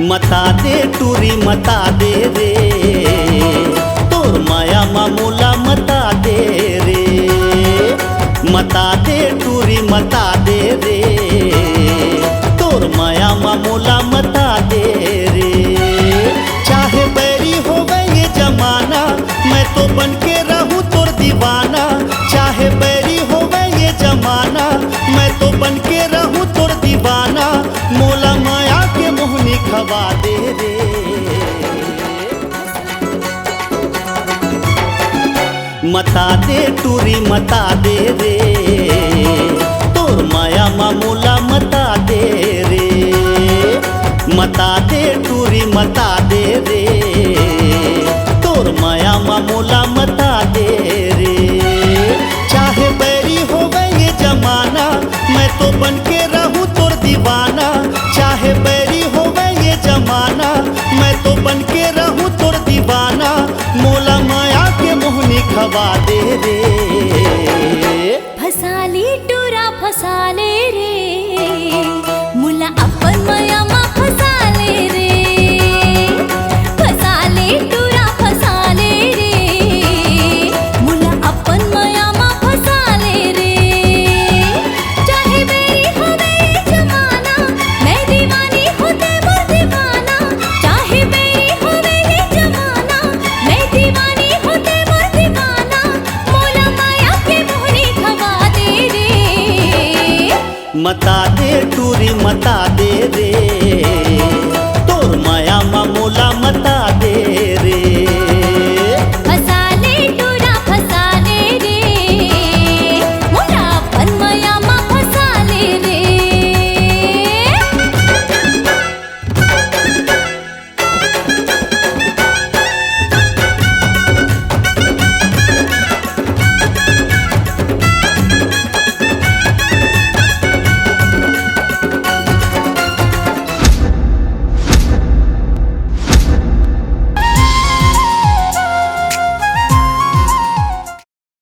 मता दे टूरी मता दे रे, तोर माया मामूला मता दे रे। मता दे टूरी मता दे रे, तोर माया मामूला मता दे रे। चाहे बैरी होवे ये जमाना, मैं तो बन के रहूं तोर दीवाना। चाहे बैरी होवे ये जमाना, मैं तो बन के रहूं तोर दीवाना। मोला माया के मोहनी खवा दे रे। मता दे टूरी मता दे रे, तोर माया मामूला मता दे रे। मता दे टूरी मता दे रे, तोर माया मामूला मता दे रे। चाहे बैरी होवे ये जमाना, मैं तो बन के रहूं तोर दीवाना। चाहे बैरी होवे ये जमाना, मैं तो बन के रहूं तोर दीवाना। मोला माया के मोहनी खवा दे रे। फसाली टूरा फसाले रे, मुला अपन माया मा फसाले रे। फसाले टूरा फसाले रे, मुला अपन माया मा फसाले रे। चाहे बेरी होवे ये जमाना, मैं दीवानी होते मोर दीवाना। चाहे बेरी होवे ये जमाना, मैं दीवानी होते मोर दीवाना। मोला माया के मोहनी खवा दे रे। मता दे टूरी मता दे रे,